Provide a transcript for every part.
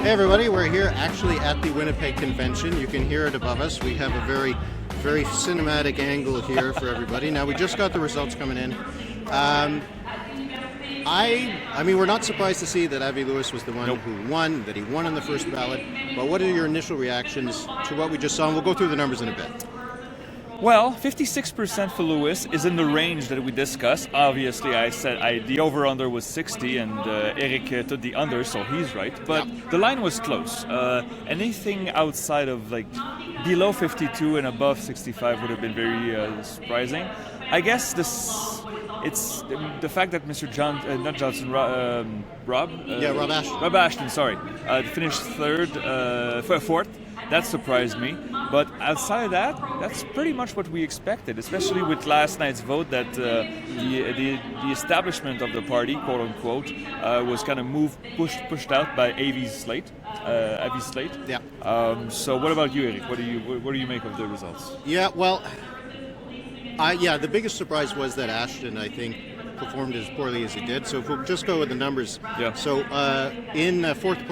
Hey everybody, we're here actually at the Winnipeg Convention. You can hear it above us. We have a very, very cinematic angle here for everybody. Now we just got the results coming in. I mean, we're not surprised to see that Avi Lewis was the one who won, that he won on the first ballot. But what are your initial reactions to what we just saw? And we'll go through the numbers in a bit. Well, 56% for Lewis is in the range that we discussed. Obviously, I said the over-under was 60, and Eric took the under, so he's right. But the line was close. Anything outside of below 52 and above 65 would have been very surprising. I guess it's the fact that Mr. Rob Ashton, finished fourth. That surprised me, but outside of that, that's pretty much what we expected, especially with last night's vote that the establishment of the party, quote unquote, was kind of pushed out by Avi's slate. Yeah. So what about you, Eric? What do you make of the results? Yeah, well, the biggest surprise was that Ashton, I think, performed as poorly as he did. So if we'll just go with the numbers. Yeah. So in fifth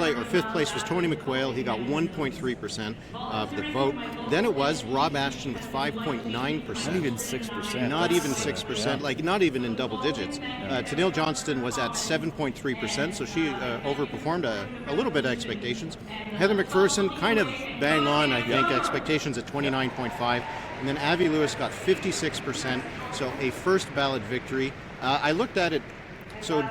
place was Tony McQuail. He got 1.3% of the vote. Then it was Rob Ashton with 5.9%. Not even 6%. Not even 6%. Not even in double digits. Tenille Johnston was at 7.3%. So she overperformed a little bit of expectations. Heather McPherson kind of bang on, I think, expectations at 29.5%. And then Avi Lewis got 56%. So a first ballot victory. I looked at it, so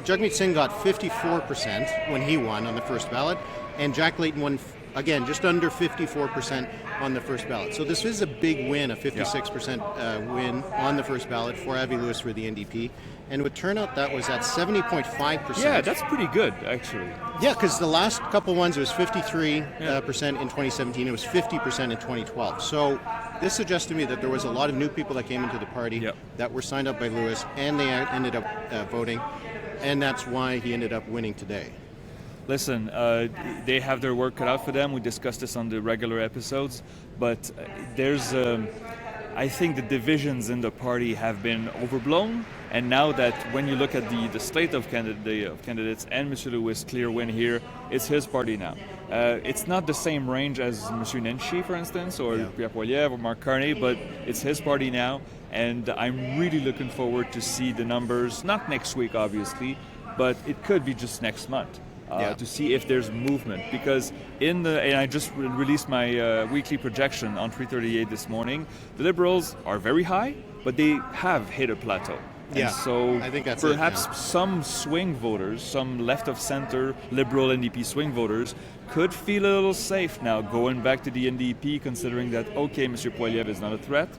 Jagmeet Singh got 54% when he won on the first ballot, and Jack Layton won, again, just under 54% on the first ballot. So this is a big win, a 56% win on the first ballot for Avi Lewis for the NDP. And with turnout, that was at 70.5%. Yeah, that's pretty good, actually. Yeah, because the last couple ones, it was 53% in 2017. It was 50% in 2012. So this suggests to me that there was a lot of new people that came into the party that were signed up by Lewis, and they ended up voting. And that's why he ended up winning today. Listen, they have their work cut out for them. We discussed this on the regular episodes. But I think the divisions in the party have been overblown. And now that when you look at the slate of candidates and Mr. Lewis' clear win here, it's his party now. It's not the same range as Mr. Nenshi, for instance, or Pierre Poilievre or Mark Carney, but it's his party now. And I'm really looking forward to see the numbers, not next week, obviously, but it could be just next month. To see if there's movement, because and I just released my weekly projection on 338 this morning. The Liberals are very high, but they have hit a plateau. Yeah, and so I think that's perhaps some swing voters, some left of center Liberal NDP swing voters, could feel a little safe now going back to the NDP, considering that Mr. Poilievre is not a threat.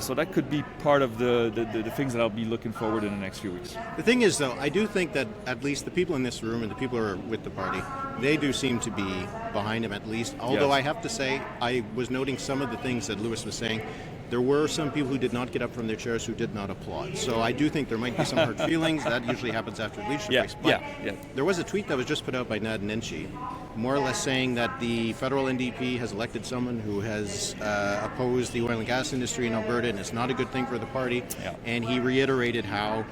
So that could be part of the things that I'll be looking forward in the next few weeks. The thing is, though, I do think that at least the people in this room and the people who are with the party, they do seem to be behind him at least. Although I have to say, I was noting some of the things that Lewis was saying. There were some people who did not get up from their chairs who did not applaud. So I do think there might be some hurt feelings. That usually happens after leadership race. But there was a tweet that was just put out by Nad Nenshi, more or less saying that the federal NDP has elected someone who has opposed the oil and gas industry in Alberta, and it's not a good thing for the party. Yeah. And he reiterated how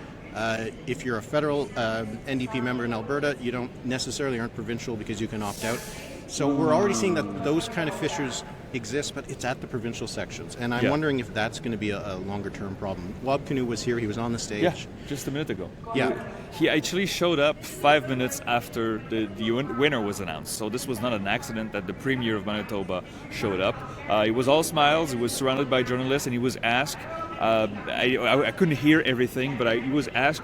if you're a federal NDP member in Alberta, you don't necessarily aren't provincial because you can opt out. So we're already seeing that those kind of fissures exist, but it's at the provincial sections. And I'm wondering if that's going to be a longer-term problem. Wab Kinew was here. He was on the stage. Yeah, just a minute ago. Yeah. He actually showed up 5 minutes after the winner was announced. So this was not an accident that the Premier of Manitoba showed up. He was all smiles. He was surrounded by journalists, and he was asked, I couldn't hear everything, but he was asked,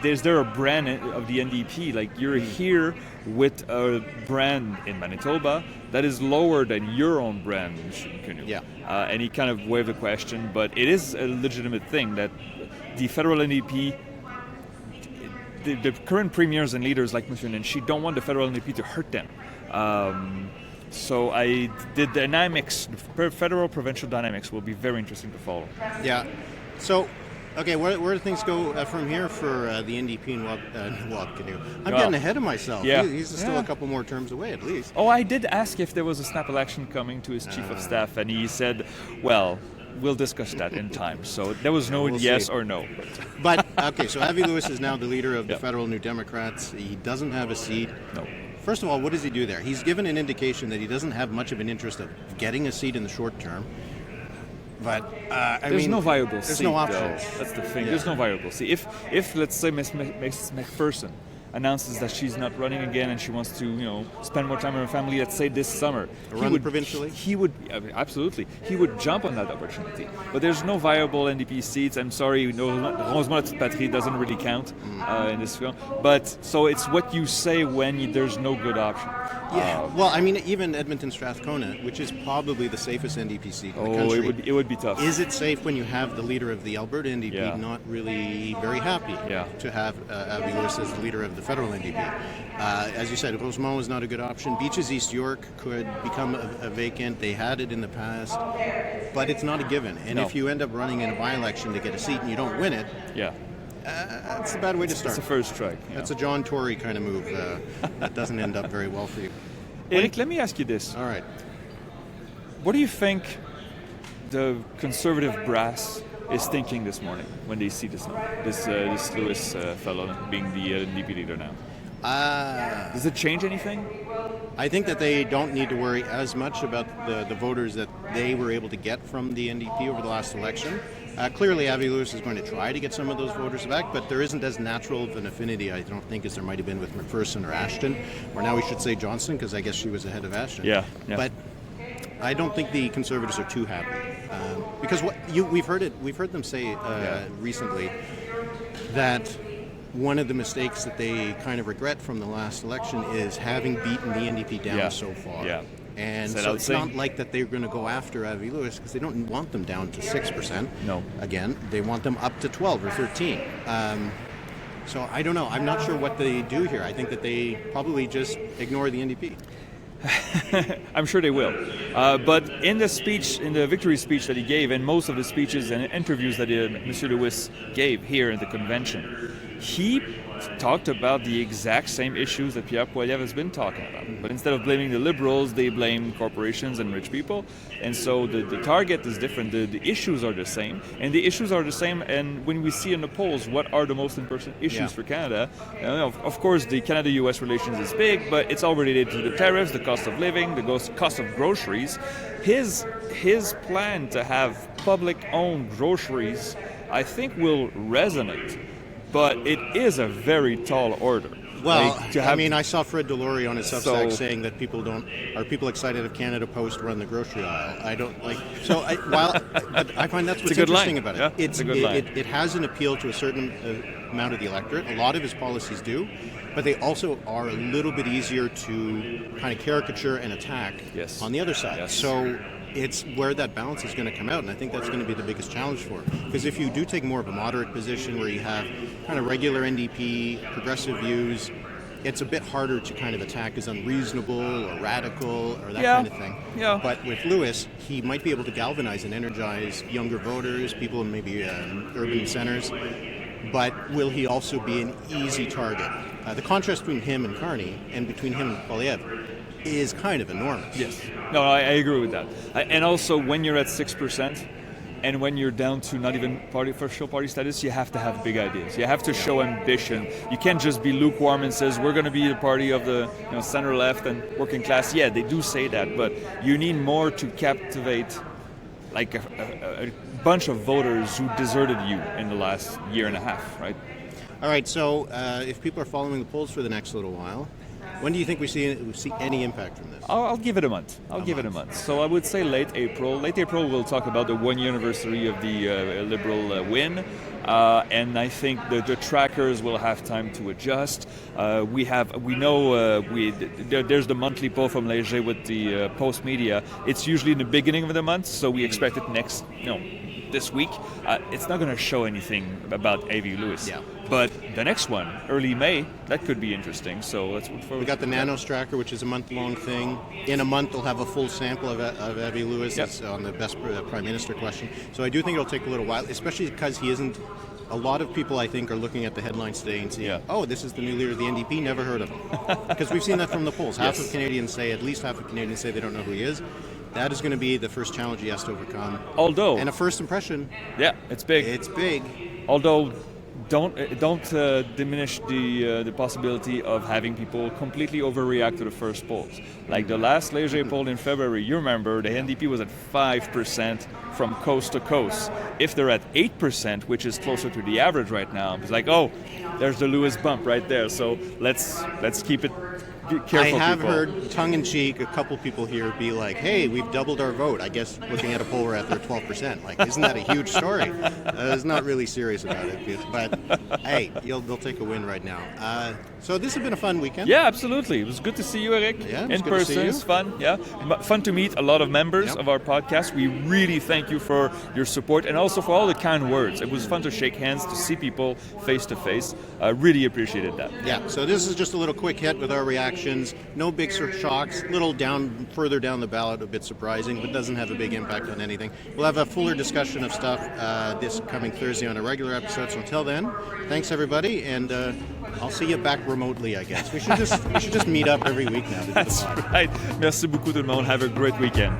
is there a brand of the NDP? Like, you're here with a brand in Manitoba that is lower than your own brand, Mr. Kinew. Yeah. And he kind of waved the question, but it is a legitimate thing that the federal NDP, the current premiers and leaders like Mr. Nenshi don't want the federal NDP to hurt them. So the dynamics, the federal-provincial dynamics will be very interesting to follow. Yeah. So, okay, where do things go from here for the NDP and Wab Kinew? I'm getting ahead of myself. Yeah. He's still a couple more terms away at least. Oh, I did ask if there was a snap election coming to his chief of staff, and he said, well, we'll discuss that in time. So there was no yes or no. But, okay, so Avi Lewis is now the leader of the federal New Democrats. He doesn't have a seat. No. first of all, what does he do there? He's given an indication that he doesn't have much of an interest of getting a seat in the short term. But there's no viable there's seat. no options. Though. That's the thing. Yeah. There's no viable seat. If let's say Miss McPherson announces that she's not running again and she wants to, spend more time with her family, let's say this summer, Run provincially? He would absolutely. He would jump on that opportunity. But there's no viable NDP seats. I'm sorry, Rosemont Patrie doesn't really count in this film. But so it's what you say when there's no good option. Yeah. Well, I mean, even Edmonton Strathcona, which is probably the safest NDP seat in the country. It would be tough. Is it safe when you have the leader of the Alberta NDP Yeah. not really very happy to have Avi Lewis as the leader of the federal NDP? As you said, Rosemont is not a good option. Beaches East York could become a vacant. They had it in the past, but it's not a given. And if you end up running in a by-election to get a seat and you don't win it, that's a bad way to start. It's a first strike. That's a John Tory kind of move. That doesn't end up very well for you. Eric, let me ask you this. All right. What do you think the conservative brass is thinking this morning when they see this Lewis fellow being the NDP leader now? Does it change anything? I think that they don't need to worry as much about the voters that they were able to get from the NDP over the last election. Clearly, Avi Lewis is going to try to get some of those voters back, but there isn't as natural of an affinity, I don't think, as there might have been with McPherson or Ashton, or now we should say Johnson, because I guess she was ahead of Ashton. Yeah. But I don't think the Conservatives are too happy, because we've heard them say recently that one of the mistakes that they kind of regret from the last election is having beaten the NDP down so far. Yeah. And so it's not like that they're going to go after Avi Lewis because they don't want them down to 6%. No. Again, they want them up to 12 or 13. So I don't know. I'm not sure what they do here. I think that they probably just ignore the NDP. I'm sure they will. But in the victory speech that he gave, and most of the speeches and interviews that Monsieur Lewis gave here in the convention, he talked about the exact same issues that Pierre Poilievre has been talking about. But instead of blaming the Liberals, they blame corporations and rich people. And so the target is different. The issues are the same. And the issues are the same. And when we see in the polls what are the most important issues for Canada, of course, the Canada-U.S. relations is big, but it's all related to the tariffs, the cost of living, the cost of groceries. His plan to have public-owned groceries, I think, will resonate. But it is a very tall order. Well, I saw Fred Delory on his Substack saying that are people excited if Canada Post run the grocery aisle? I don't like. So but I find that's what's interesting about it. Yeah, it's a good line. It has an appeal to a certain amount of the electorate. A lot of his policies do, but they also are a little bit easier to kind of caricature and attack on the other side. Yes. So it's where that balance is going to come out, and I think that's going to be the biggest challenge for it. Because if you do take more of a moderate position where you have kind of regular NDP, progressive views, it's a bit harder to kind of attack as unreasonable or radical or that kind of thing. Yeah. But with Lewis, he might be able to galvanize and energize younger voters, people in maybe urban centers. But will he also be an easy target? The contrast between him and Carney and between him and Poilievre is kind of enormous. Yes. No, I agree with that. And also, when you're at 6%, and when you're down to not even official party status, you have to have big ideas. You have to show ambition. You can't just be lukewarm and says we're going to be the party of the center left and working class. Yeah, they do say that, but you need more to captivate like a bunch of voters who deserted you in the last year and a half, right? All right. So if people are following the polls for the next little while, when do you think we see any impact from this? I'll give it a month. I'll give it a month. So I would say late April. Late April, we'll talk about the 1 year anniversary of the Liberal win. And I think the trackers will have time to adjust. There's the monthly poll from Léger with the Post Media. It's usually in the beginning of the month, so we expect it this week. It's not going to show anything about Avi Lewis. Yeah. But the next one, early May, that could be interesting. So let's look forward. We got the Nanos tracker, which is a month-long thing. In a month, they'll have a full sample of Avi Lewis on the best Prime Minister question. So I do think it'll take a little while, especially because he isn't. A lot of people, I think, are looking at the headlines today and saying, oh, this is the new leader of the NDP, never heard of him. Because we've seen that from the polls. At least half of Canadians say they don't know who he is. That is going to be the first challenge he has to overcome. And a first impression. Yeah, it's big. It's big. Although don't diminish the possibility of having people completely overreact to the first polls. Like the last Léger poll in February, you remember the NDP was at 5% from coast to coast. If they're at 8%, which is closer to the average right now, it's like, oh, there's the Lewis bump right there. So let's keep it careful. I have people. heard tongue-in-cheek a couple people here be like, hey, we've doubled our vote. I guess looking at a poll we're at their 12%. Like, isn't that a huge story? It's not really serious about it. But hey, they'll take a win right now. So this has been a fun weekend. Yeah, absolutely. It was good to see you, Eric. Yeah, in person. It's fun. Yeah, fun to meet a lot of members of our podcast. We really thank you for your support and also for all the kind words. It was fun to shake hands, to see people face to face. I really appreciated that. Yeah. So this is just a little quick hit with our reactions. No big shocks. Little further down the ballot, a bit surprising, but doesn't have a big impact on anything. We'll have a fuller discussion of stuff this coming Thursday on a regular episode. So until then, thanks everybody, and I'll see you back remotely, I guess. We should just meet up every week now to do the pod. Right. Merci beaucoup tout le monde. Have a great weekend.